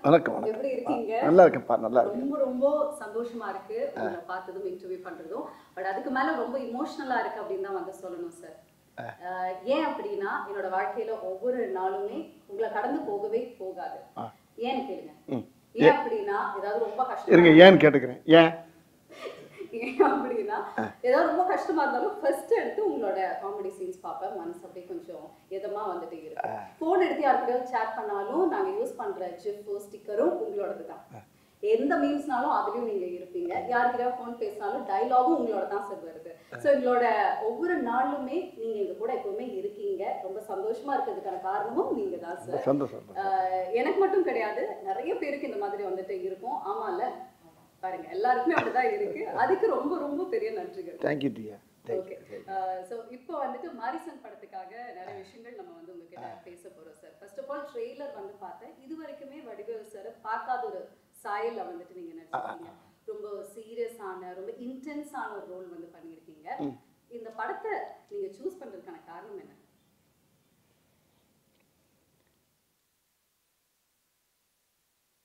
வணக்கம் எப்படி இருக்கீங்க? நல்லா இருக்கேன்ப்பா, நல்லா இருக்கேன். ரொம்ப ரொம்ப சந்தோஷமா இருக்கு உங்களை பார்த்ததும் இன்டர்வியூ பண்றதும். பட் அதுக்கு மேல ரொம்ப இமோஷனலா இருக்கு அப்படின்னு தான் வந்து சொல்லணும் சார். ஏன் அப்படின்னா என்னோட வாழ்க்கையில ஒவ்வொரு நாளுமே உங்களை கடந்து போகவே போகாது. ஏன்னு கேளுங்க. ஏன் அப்படின்னா ஏதாவது ரொம்ப கஷ்டம் இருங்க, ஏன்னு கேட்டுக்கிறேன். ஏன் அப்படின்னா ஏதாவது ரொம்ப கஷ்டமா இருந்தாலும் ஃபர்ஸ்ட் எடுத்து உங்களோட காமெடி சீன்ஸ் பார்ப்பேன். மனசு அப்படியே கொஞ்சம் இதமா வந்துட்டு இருக்கு. போன் எடுத்து யாருக்கிட்டையாவது சேட் பண்ணாலும் நாங்க யூஸ் பண்ற ஜிப் ஸ்டிக்கரும் உங்களோடது தான். எந்த மீம்ஸ்னாலும் அதுலயும் நீங்க இருப்பீங்க. யாருக்கிட்டையாவது போன் பேசினாலும் டயலாகும் உங்களோட தான் சார் வருது. ஸோ எங்களோட ஒவ்வொரு நாளுமே நீங்க எங்க கூட எப்பவுமே இருக்கீங்க. ரொம்ப சந்தோஷமா இருக்கிறதுக்கான காரணமும் நீங்க தான் சார். சந்தோஷம். எனக்கு மட்டும் கிடையாது, நிறைய பேருக்கு இந்த மாதிரி வந்துட்டு இருக்கும். ஆமால பாருங்க, எல்லாருக்குமே அப்படிதான் இருக்கு. அதுக்கு ரொம்ப ரொம்ப பெரிய நன்றிகள். தேங்க்யூ டியா. ஓகே, ஸோ இப்போ வந்துட்டு மாரிசன் படத்துக்காக நிறைய விஷயங்கள் நம்ம வந்து உங்ககிட்ட பேச போறோம் sir. First of all trailer வந்து பார்த்தேன். இது வரைக்குமே வடிவேல் சார் பார்க்காத ஒரு சாயல்ல வந்துட்டு நீங்க நடிச்சிருக்கீங்க. ரொம்ப சீரியஸான ரொம்ப இன்டென்ஸான ஒரு ரோல் வந்து பண்ணியிருக்கீங்க. இந்த படத்தை நீங்க சூஸ் பண்றதுக்கான காரணம் என்ன?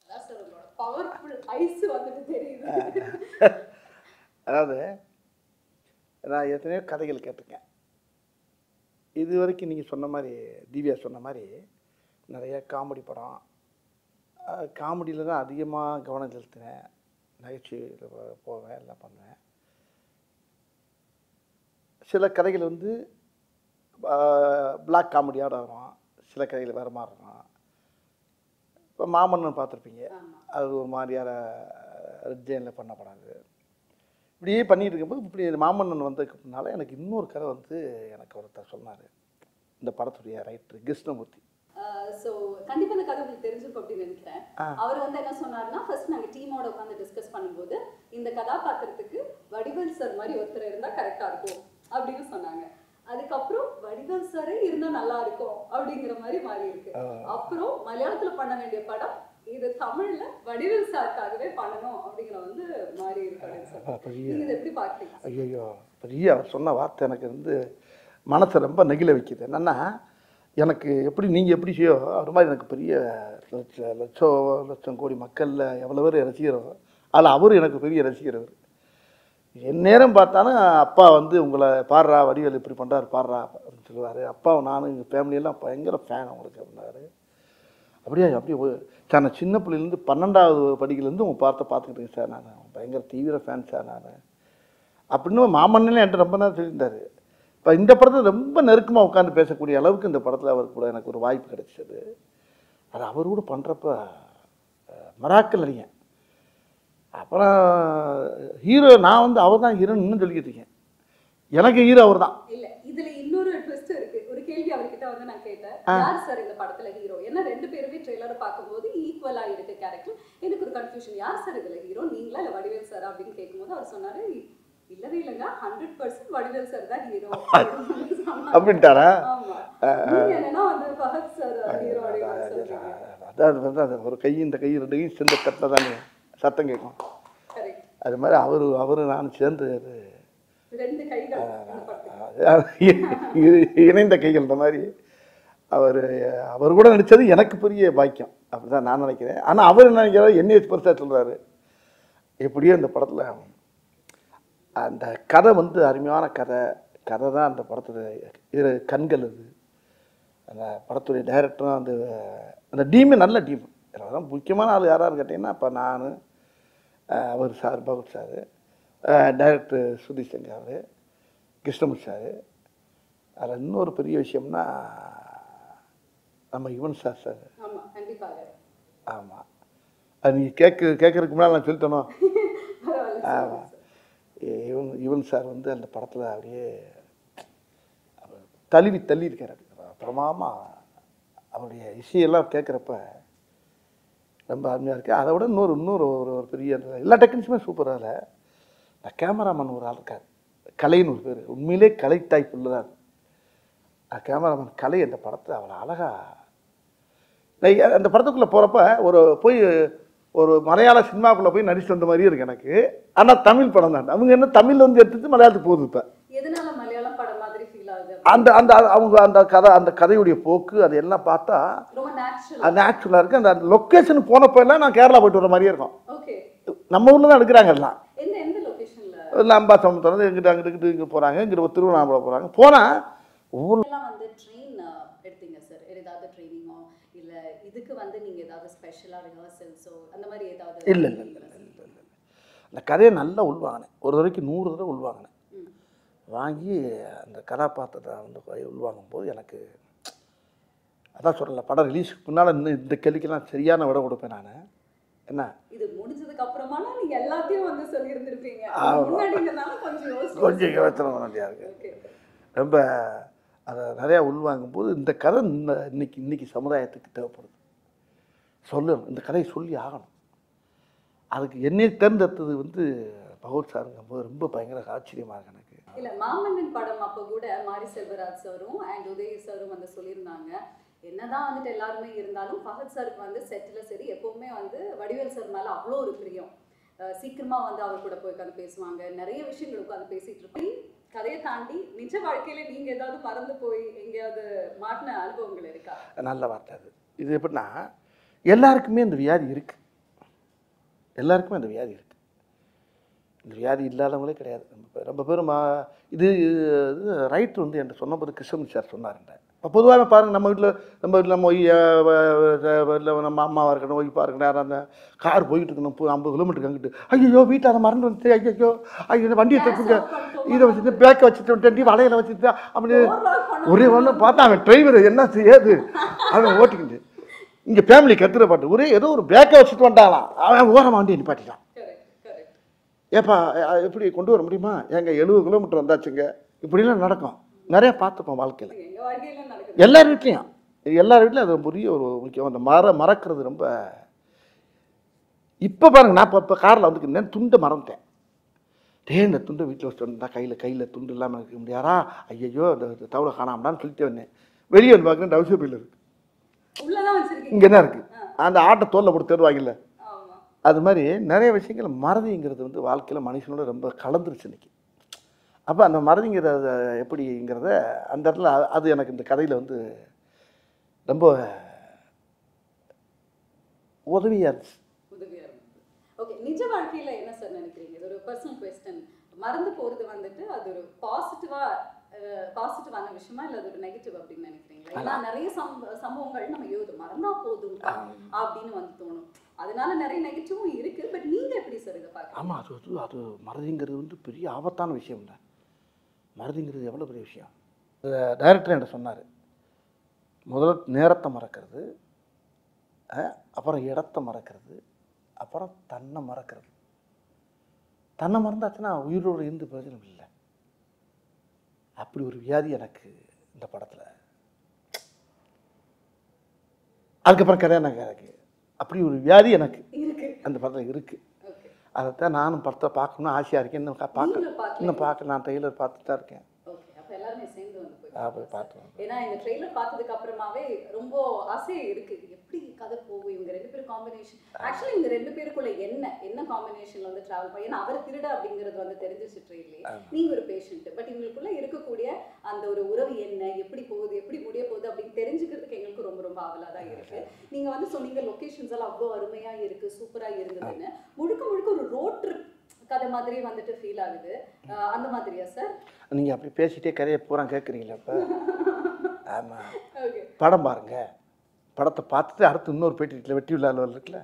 அதான் சார் உங்களோட பவர்ஃபுல் ஐஸ் வந்துட்டு தெரியுது. அதாவது நான் எத்தனையோ கதைகள் கேட்டிருக்கேன். இது வரைக்கும் நீங்கள் சொன்ன மாதிரி, திவ்யா சொன்ன மாதிரி நிறைய காமெடி படம், காமெடியில் தான் அதிகமாக கவனம் செலுத்தினேன். நகைச்சுவையில் போவேன், எல்லாம் பண்ணுவேன். சில கதைகள் வந்து பிளாக் காமெடியோட வரும், சில கதைகள் வேறு மாதிரி இருக்கும். இப்போ மாமன்னன் பார்த்துருப்பீங்க, அது ஒரு மாதிரியான ரெட்ஜைனில் பண்ணப்படாது. இப்படியே பண்ணிட்டு இருக்கும்போது இப்படி மாமன்னன் வந்ததுக்குனால எனக்கு இன்னொரு கதை வந்து எனக்கு ஒருத்தர் சொன்னார், இந்த படத்துடைய ரைட்டர் கிருஷ்ணமூர்த்தி. ஸோ கண்டிப்பாக இந்த கதை உங்களுக்கு தெரிஞ்சிருக்கும் அப்படின்னு நினைக்கிறேன். அவர் வந்து என்ன சொன்னார்னா, ஃபர்ஸ்ட் நாங்கள் டீமோட உட்காந்து டிஸ்கஸ் பண்ணும்போது இந்த கதாபாத்திரத்துக்கு வடிவேல் சார் மாதிரி ஒருத்தர் இருந்தால் கரெக்டாக இருக்கும் அப்படின்னு சொன்னாங்க. அதுக்கப்புறம் வடிவேல் சாரே இருந்தால் நல்லா இருக்கும் அப்படிங்கிற மாதிரி மாறி இருக்கு. அப்புறம் மலையாளத்தில் பண்ண வேண்டிய படம் இது தமிழ்ல வடிவேல் சாருக்காகவே பண்ணணும் அப்படிங்கிற வந்து மாறி இருக்கு. இது எப்படி பார்க்குறீங்க? ஐயோ, பெரிய அவர் சொன்ன வார்த்தை எனக்கு வந்து மனசை ரொம்ப நெகிழ வைக்குது. என்னன்னா, எனக்கு எப்படி நீங்கள் எப்படி செய்யோ அது மாதிரி எனக்கு பெரிய லட்சம் கோடி மக்களில் எவ்வளோ பேர் ரசிக்கிறோ, அதில் அவர் எனக்கு பெரிய ரசிகர். அவர் என் நேரம் பார்த்தாலும் அப்பா வந்து உங்களை பாடுறா, வடிவேல் இப்படி பண்ணுறாரு பாடுறா அப்படின்னு சொல்லுவார். அப்பாவும் நானும் எங்கள் ஃபேமிலியெல்லாம் பயங்கர ஃபேன் அவங்களுக்கு அப்படின்னாரு. அப்படியே சார், நான் சின்ன பிள்ளைலேருந்து 12வது படிக்கிலேருந்து உங்கள் பார்த்துக்கிட்டேங்க சார், நான் பயங்கர தீவிர ஃபேன் சார் நான் அப்படின்னு மாமன்னே என்கிட்ட ரொம்ப நேரம் சொல்லியிருந்தார். இப்போ இந்த படத்தில் ரொம்ப நெருக்கமாக உட்காந்து பேசக்கூடிய அளவுக்கு இந்த படத்தில் அவருக்கு கூட எனக்கு ஒரு வாய்ப்பு கிடைச்சது. அது அவர் கூட பண்ணுறப்ப மராக்கல் அறியேன். அப்புறம் ஹீரோ நான் வந்து அவர் தான் ஹீரோன்னு இன்னும் சொல்லிக்கிட்டு இருக்கேன். எனக்கு ஹீரோ அவர் தான். இல்லை, இதில் இன்னொரு ட்விஸ்ட் இருக்கு. ஒரு கேள்வி அவர்கிட்ட வந்து நான் கேட்டேன், யார் சார் இந்த படத்தில் ஹீரோ? ஏன்னா ரெண்டு பேருமே ட்ரெய்லரை பார்க்கும்போது ஈக்குவலாக இருக்கு கேரக்டர். எனக்கு ஒரு கன்ஃபியூஷன், யார் சார் இதில் ஹீரோ, நீங்களா இல்லை வடிவேல் சார் அப்படின்னு கேட்கும்போது அவர் சொன்னார், இல்லவே இல்லைங்க, 100% வடிவேல் சார் தான் ஹீரோ அப்படின்ட்டாரா? என்னன்னா வந்து ஃபஹத் சார் ஹீரோ அப்படின்னு. அதாவது வந்து அது ஒரு கை இந்த கை ரெண்டு கையும் சேர்ந்து தட்டில் தானே சத்தம் கேட்கும். அது மாதிரி அவரு நான் சேர்ந்து இணைந்த கைகள். இந்த மாதிரி அவர் கூட நடித்தது எனக்கு பெரிய பாக்கியம், அப்படிதான் நான் நினைக்கிறேன். ஆனால் அவர் என்ன நினைக்கிறாரு, என்னைய பெருசாக சொல்கிறாரு. எப்படியோ இந்த படத்தில் அந்த கதை வந்து அருமையான கதை தான் அந்த படத்தில் கண்கள். அது அந்த படத்துடைய டைரக்டரும் அந்த டீமே நல்ல டீம். அதெல்லாம் முக்கியமான ஆள் யாராரு கேட்டிங்கன்னா, இப்போ நான், அவர் சார் பகவத் சார், டைரக்டர் சுதீஷ் சங்கர் அவர், கிருஷ்ணமூர்த்தி சார். அதில் இன்னொரு பெரிய விஷயம்னா நம்ம யுவன் சார். ஆமாம், அது நீங்கள் கேட்கறதுக்கு முன்னால் நான் சொல்லிட்டேனோ. ஆமாம், யுவன் சார் வந்து அந்த படத்தில் அப்படியே தள்ளி இருக்கார். பிரமாமா அவருடைய இசையெல்லாம் கேட்குறப்ப ரொம்ப அருமையாக இருக்குது. அதை விட இன்னொரு ஒரு பெரிய எல்லா டெக்னிக்ஸுமே சூப்பராக. அதில் இந்த கேமராமேன் ஒரு ஆள் இருக்கார், கலைன்னு ஒரு பேர். உண்மையிலே கலை டைப் உள்ளதான் கேமராமேன் கலை. அந்த படத்தை அவளை அழகாக அந்த படத்துக்குள்ளே போகிறப்ப ஒரு மலையாள சினிமாக்குள்ளே போய் நடிச்சு வந்த மாதிரியே இருக்குது எனக்கு. ஆனால் தமிழ் படம் தான். அவங்க என்ன தமிழ் வந்து எடுத்துட்டு மலையாளத்துக்கு போகுது. இப்போ அந்த கதையுடைய போக்கு அது எல்லாம் பார்த்தா நேச்சுரல் நேச்சுரலாக இருக்குது. அந்த லொக்கேஷன் போனப்போ எல்லாம் நான் கேரளா போயிட்டு வர மாதிரியே இருக்கும். ஓகே. நம்ம ஊரில் தான் எடுக்கிறாங்க எல்லாம். எந்த லொகேஷன்ல? இல்லை அம்பாசமுத்திரம் இங்கிட்ட அங்கிட்டு இங்கே போகிறாங்க, இங்கிட்ட திருவண்ணாமலை போகிறாங்க. போனால் ஒவ்வொரு வந்து ட்ரெயின் எடுத்தீங்க சார்? ஏதாவது ட்ரைனிங்கோ இல்ல இதுக்கு வந்து நீங்க ஏதாவது ஸ்பெஷலா ரிஹர்சல்ஸோ அந்த மாதிரி ஏதாவது? இல்லை இல்லை இல்லை இல்லை இல்லை அந்த கதையை நல்லா உள்வாங்கினேன். ஒரு தடவைக்கு 100 தடவை உள்வாங்கினேன். வாங்கி அந்த கதாபாத்திரத்தை வந்து உள்வாங்கும்போது எனக்கு அதான் சொல்லலை, படம் ரிலீஸுக்கு முன்னால் இன்னும் இந்த கேள்விக்கெல்லாம் சரியான விட கொடுப்பேன் நான். என்ன இது முடிஞ்சதுக்கு அப்புறமா நீங்க எல்லாத்தையும் வந்து சொல்லியிருந்திருப்பீங்க. முன்னாடிங்கனால கொஞ்சம் யோசனை வேண்டியா இருக்கு. ரொம்ப அதை நிறையா உள்வாங்கும்போது இந்த கதை இன்னைக்கு சமுதாயத்துக்கு தேவைப்படுது. சொல்லணும், இந்த கதையை சொல்லி ஆகணும். அதுக்கு என்னை தேர்ந்தெடுத்தது வந்து பகவத் சாருங்கும்போது ரொம்ப பயங்கர ஆச்சரியமாக இருக்கு எனக்கு. இல்லை, மாமன்னன் படம் அப்போ கூட மாரி செல்வராஜ் சாரும் அண்ட் உதய சாரும் வந்து சொல்லியிருந்தாங்க, என்னதான் வந்துட்டு எல்லாருமே இருந்தாலும் ஃபஹத் சாருக்கு வந்து செட்டில் சரி எப்பவுமே வந்து வடிவேல் சார் மேலே அவ்வளோ ஒரு பிரியம். சீக்கிரமாக வந்து அவர் கூட போய் உட்காந்து பேசுவாங்க, நிறைய விஷயங்கள் உட்காந்து பேசிகிட்டு இருப்பேன். கதையை தாண்டி நிஜ வாழ்க்கையில் நீங்கள் ஏதாவது மறந்து போய் எங்கேயாவது மாட்டின அனுபவங்கள் இருக்கா? நல்ல வார்த்தை அது. இது எப்படின்னா எல்லாருக்குமே இந்த வியாதி இருக்குது. எல்லாருக்குமே அந்த வியாதி இருக்குது. இந்த வியாதி இல்லாதவங்களே கிடையாது. ரொம்ப பேரும் இது ரைட் வந்து என்கிட்ட சொன்னபோது கிருஷ்ணன் சார் சொன்னாருன்ற. இப்போ பொதுவாக பாருங்கள், நம்ம வீட்டில் நம்ம இல்லை நம்ம அம்மாவாக இருக்கணும், ஒய்ஃபாக இருக்கணும், யாரும் அந்த கார் போய்கிட்டு இருக்கணும் 50 கிலோமீட்டருக்கு அங்கிட்டு, ஐயோ வீட்டில் அதை மறந்து வந்துட்டு, ஐயோ வண்டியை தச்சுங்க, இதை வச்சுட்டு பேக்கை வச்சுட்டு வலையில் வச்சுட்டு அப்படி ஒரே ஒன்று பார்த்தா அவன் டிரைவர் என்ன செய்யாது அவன் ஓட்டிக்கிட்டு இங்கே ஃபேமிலி கத்துற பாட்டு ஒரே ஏதோ ஒரு பேக்கை வச்சுட்டு வந்தாலாம், அவன் ஓரமாக வண்டியை நிப்பாட்டிட்டான். ஏப்பா எப்படி கொண்டு வர முடியுமா? எங்க 70 கிலோமீட்டர் வந்தாச்சுங்க. இப்படிலாம் நடக்கும், நிறைய பார்த்துப்போம் வாழ்க்கையில். எல்லார் வீட்லேயும் அது பெரிய ஒரு முக்கியம். அந்த மறக்கிறது ரொம்ப. இப்போ பாருங்க, நான் இப்போ காரில் வந்துருக்கேன், துண்டை மறந்துட்டேன். இந்த துண்டை வீட்டில் வச்சுட்டு வந்தா கையில் துண்டு இல்லாமல் இருக்க முடியாதா? ஐயோ அந்த தவளை காணாமடான்னு சொல்லிட்டு வந்தேன். வெளியே வந்து பார்க்குறேன், டவுசர் பையில் இருக்கு. இங்கே என்ன இருக்குது, அந்த ஆட்டை தோலில் போட்டு தருவாங்கல்ல, அது மாதிரி நிறைய விஷயங்கள் மறதிங்கிறது வந்து வாழ்க்கையில் மனுஷனோட ரொம்ப கலந்துருச்சு இன்னைக்கு. அப்போ அந்த மறதிங்கிறத எப்படிங்கிறத அந்த இடத்துல அது எனக்கு இந்த கதையில் வந்து ரொம்ப உதவியாக இருந்துச்சு. ஓகே, நிஜ வாழ்க்கையில் என்ன சார் நினைக்கிறீங்க? இது ஒரு பர்சனல் குவெஸ்டன். மறந்து போகிறது வந்துட்டு அது ஒரு பாசிட்டிவான விஷயமா இல்லை அது ஒரு நெகட்டிவ் அப்படின்னு நினைக்கிறீங்களா? ஏன்னா நிறைய சம்பவங்கள் நம்ம மறந்தா போதும் அப்படின்னு வந்து தோணும். அதனால நிறைய நெகட்டிவும் இருக்கு. பட் நீங்க எப்படி சார் இதை பார்க்குறீங்க? ஆமாம், அது மறதிங்கிறது வந்து பெரிய ஆபத்தான விஷயம் இல்லை. மறதிங்கிறது எவ்வளோ பெரிய விஷயம். டைரக்டர் என்கிட்ட சொன்னார், முதல்ல நேரத்தை மறக்கிறது, அப்புறம் இடத்தை மறக்கிறது, அப்புறம் தன்னை மறக்கிறது. தன்னை மறந்தாச்சுன்னா உயிரோடு இருந்து பிரயோஜனம் இல்லை. அப்படி ஒரு வியாதி எனக்கு இந்த படத்தில். அதுக்கப்புறம் கதையான எனக்கு அப்படி ஒரு வியாதி எனக்கு அந்த படத்தில் இருக்குது. அதைத்தான் நானும் படத்தை பார்க்கணும்னு ஆசையாக இருக்கேன். இன்னும் பார்க்கல. நான் ட்ரெய்லர் பார்த்துட்டு தான் இருக்கேன். ஏன்னா இந்த ட்ரெய்லர் பார்த்ததுக்கு அப்புறமாவே ரொம்ப ஆசையா இருக்கு, எப்படி கதை போகும், இவங்க 2 பேரும் காம்பினேஷன். ஆக்சுவலி இந்த 2 பேருக்குள்ள என்ன காம்பினேஷன்ல வந்து டிராவல் பண்ணி, ஏன்னா அவர் திருட அப்படிங்கிறது வந்து தெரிஞ்சிச்சு ட்ரெயிலே, நீங்க ஒரு பேஷண்ட். பட் இவங்களுக்குள்ள இருக்கக்கூடிய அந்த ஒரு உறவு என்ன, எப்படி போகுது, எப்படி முடிய போகுது அப்படின்னு தெரிஞ்சுக்கிறதுக்கு எங்களுக்கு ரொம்ப ரொம்ப ஆவலா தான் இருக்கு. நீங்க வந்து சொன்னீங்க லொகேஷன்ஸ் எல்லாம் அவ்வளோ அருமையா இருக்கு, சூப்பரா இருந்ததுன்னு. முழுக்க ஒரு ரோட் ட்ரிப் கதை மாதிரி வந்துட்டு ஃபீல் ஆகுது. அந்த மாதிரியா சார்? நீங்கள் அப்படி பேசிட்டே கதையை பூரா கேட்குறீங்களா? இப்போ ஆமாம், படம் பாருங்க. படத்தை பார்த்துட்டு அடுத்து இன்னொரு பேட்டியில் வெற்றி விழாவில் இருக்குல்ல.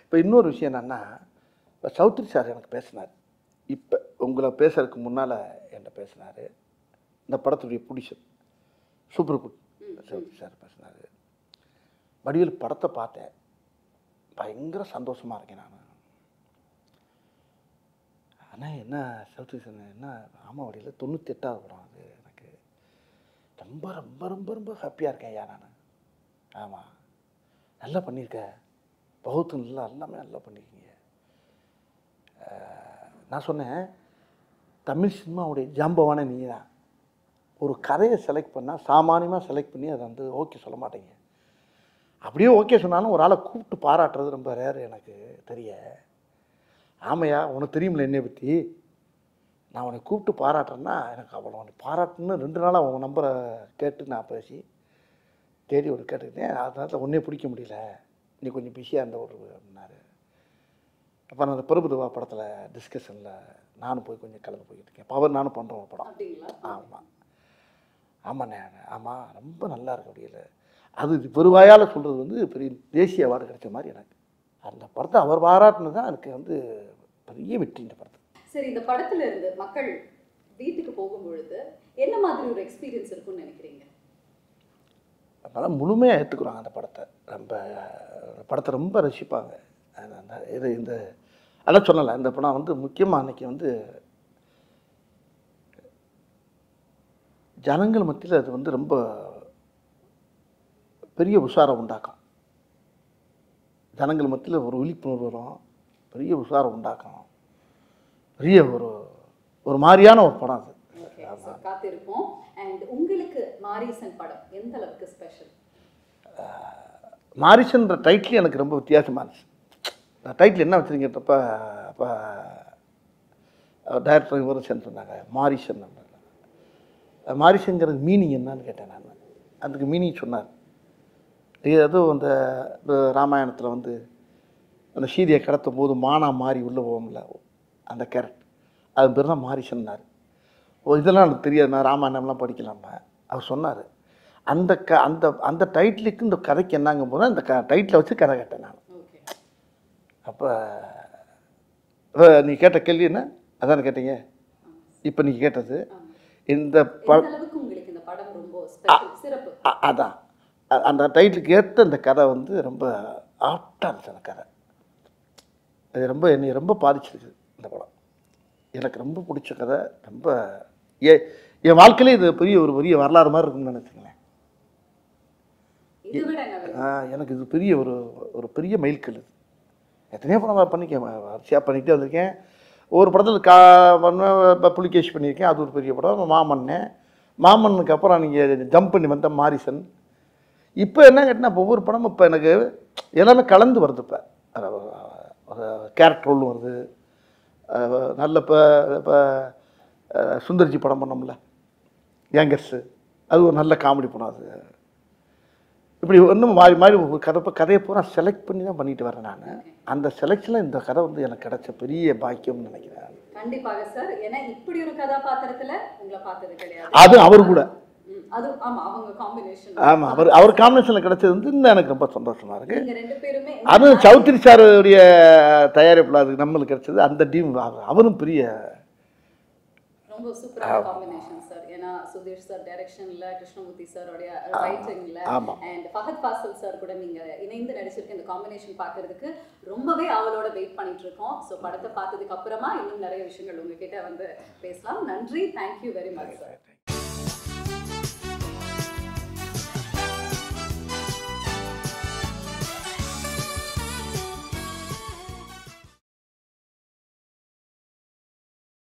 இப்போ இன்னொரு விஷயம் என்னன்னா, இப்போ சௌத்ரி சார் எனக்கு பேசினார். இப்போ உங்களை பேசுறதுக்கு முன்னால் என்கிட்ட பேசினார். இந்த படத்துடைய producer super good Choudhary sir பேசினார். வடிவேல் படத்தை பார்த்தேன், பயங்கர சந்தோஷமாக இருக்கேன் நான். ஆனால் என்ன சௌத்ரி சார் என்ன ராமாவடியில் 98வது படம் அது. எனக்கு ரொம்ப ரொம்ப ரொம்ப ரொம்ப ஹாப்பியாக இருக்கேன் ஐயா நான். ஆமாம், நல்லா பண்ணியிருக்கேன் பகுத்து, எல்லாமே நல்லா பண்ணியிருக்கீங்க. நான் சொன்னேன், தமிழ் சினிமாவுடைய ஜாம்பவான நீங்கள் தான். ஒரு கதையை செலக்ட் பண்ணால் சாமானியமாக செலக்ட் பண்ணி அதை வந்து ஓகே சொல்ல மாட்டேங்க. அப்படியே ஓகே சொன்னாலும் ஒரு ஆளை கூப்பிட்டு பாராட்டுறது ரொம்ப ரேர் எனக்கு தெரிய. ஆமையா, உனக்கு தெரியுமில்ல என்னை பற்றி, நான் உன்னை கூப்பிட்டு பாராட்டுறேன்னா எனக்கு அவ்வளோ உன்னை பாராட்டுன்னு 2 நாளாக உங்கள் நம்பரை கேட்டு நான் பேசி தேடி ஒரு கேட்டுக்கிட்டேன். அதனால் ஒன்றே பிடிக்க முடியல, நீ கொஞ்சம் பிஸியாக இருந்த ஒரு அப்படின்னாரு. அப்போ நான் அந்த பிரபுதேவா படத்தில் டிஸ்கஷனில் நானும் போய் கொஞ்சம் கலந்து போய்கிட்டு இருக்கேன். பவர் நானும் பண்ணுறோம் ஒரு படம். அப்படிங்களா? ஆமாம் ஆமாண்ணே, ஆமாம் ரொம்ப நல்லா இருக்கு அப்படியில. அது பெருவாயால் சொல்கிறது வந்து பெரிய தேசிய அவார்டு கிடைச்ச மாதிரி எனக்கு. அந்த படத்தை அவர் பாராட்டினது தான் எனக்கு வந்து பெரிய வெற்றி இந்த படத்தை. சரி, இந்த படத்துல இருந்து மக்கள் வீட்டுக்கு போகும்பொழுது என்ன மாதிரி ஒரு எக்ஸ்பீரியன்ஸ் இருக்கும்னு நினைக்கிறீங்க? அதனால் முழுமையாக ஏற்றுக்குறாங்க அந்த படத்தை. படத்தை ரொம்ப ரசிப்பாங்க. அந்த இது இந்த அதான் சொன்னல, இந்த படம் வந்து முக்கியமாக அன்றைக்கி வந்து ஜனங்கள் மத்தியில் அது வந்து ரொம்ப பெரிய உஷாரம் உண்டாக்கும். ஜனங்கள் மத்தியில் ஒரு விழிப்புணர்வு வரும், பெரிய உஷாரம் உண்டாக்கும், பெரிய ஒரு மாதிரியான ஒரு படம் அது. காத்திருப்போம். அண்ட் உங்களுக்கு மாரீசன் படம் எந்த அளவுக்கு ஸ்பெஷல்? மாரிசன்ற டைட்டில் எனக்கு ரொம்ப வித்தியாசமாக இருந்துச்சு. டைட்டில் என்ன வச்சுருங்கன்றப்ப அப்போ டைரக்டர் விமர்சனம் சொன்னாங்க மாரிசன். மாரிசன்கிறது மீனிங் என்னன்னு கேட்டேன் நான். அதுக்கு மீனிங் சொன்னார். அதுவும் அந்த ராமாயணத்தில் வந்து அந்த சீதையை கடத்தும் போது மானா மாறி உள்ளே போகும்ல, அந்த கேரக்டர், அது பேர் தான் மாரிசன்னார். இதெல்லாம் எனக்கு தெரியாது, நான் ராமாயணம்லாம் படிக்கலாமா. அவர் சொன்னார் அந்த அந்த டைட்டிலுக்கு இந்த கதைக்கு என்னங்க போனால் இந்த டைட்டிலை வச்சு கதை கேட்டேன் நான். அப்போ நீ கேட்ட கேள்வி என்ன அதான் கேட்டீங்க. இப்போ நீங்கள் கேட்டது இந்த அதான் அந்த டைட்டிலுக்கு ஏற்ற இந்த கதை வந்து ரொம்ப ஆப்டாக இருந்துச்சு. அந்த கதை அது ரொம்ப என்னை ரொம்ப பாதிச்சிருக்கு. இந்த படம் எனக்கு ரொம்ப பிடிச்ச கதை. ரொம்ப என் வாழ்க்கையிலே இது பெரிய வரலாறு மாதிரி இருக்குன்னு நினச்சிங்களேன். எனக்கு இது பெரிய ஒரு பெரிய மைல்கல். இது எத்தனையோ படம் பண்ணிக்கேன், வரிசையாக பண்ணிகிட்டே வந்திருக்கேன். ஒரு படத்தில் புலிகேஷ் பண்ணியிருக்கேன், அது ஒரு பெரிய படம். மாமன்னுக்கு அப்புறம் நீங்கள் ஜம்ப் பண்ணி வந்த மாரிசன். இப்போ என்ன கேட்டால் இப்போ ஒவ்வொரு படமும் இப்போ எனக்கு எல்லாமே கலந்து வருது. இப்போ ஒரு கேரக்டர் ரோலும் வருது. நல்ல இப்போ சுந்தர்ஜி படம் பண்ணோம்ல கேங்கர்ஸு, அது ஒரு நல்ல காமெடி படம். அது இப்படி ஒன்றும் மாறி ஒரு கதையை பூரா செலக்ட் பண்ணி தான் பண்ணிட்டு வரேன் நான். அந்த செலக்ஷனில் இந்த கதை வந்து எனக்கு கிடைச்ச பெரிய பாக்கியம்னு நினைக்கிறேன். கண்டிப்பாக சார். ஏன்னா இப்படி ஒரு கதாபாத்திரத்தில் உங்களை பார்த்தது கிடையாது. அது அவர் கூட அது அவங்க காம்பினேஷன். ஆமாம், அவர் காம்பினேஷனில் கிடைச்சது வந்து இன்னும் எனக்கு ரொம்ப சந்தோஷமாக இருக்குது. நீங்க ரெண்டு பேருமே அதுவும் சௌத்ரி சாருடைய தயாரிப்பில் அதுக்கு நம்மளுக்கு கிடைச்சது. அந்த டீம் அவரும் பெரிய ரொம்ப சூப்பரான காம்பினேஷன் சார். ஏன்னா சுதீர் சார் டைரக்ஷன்ல, கிருஷ்ணமூர்த்தி சாரோடைய ரைட்டிங்ல, அண்ட் ஃபஹத் ஃபாசில் சார் கூட நீங்க இணைந்து நடிச்சிருக்க இந்த காம்பினேஷன் பார்க்கறதுக்கு ரொம்பவே அவளோட வெயிட் பண்ணிட்டு இருக்கோம். ஸோ படத்தை பார்த்ததுக்கு அப்புறமா இன்னும் நிறைய விஷயங்கள் உங்ககிட்ட வந்து பேசலாம். நன்றி, தேங்க்யூ வெரி மச் சார்.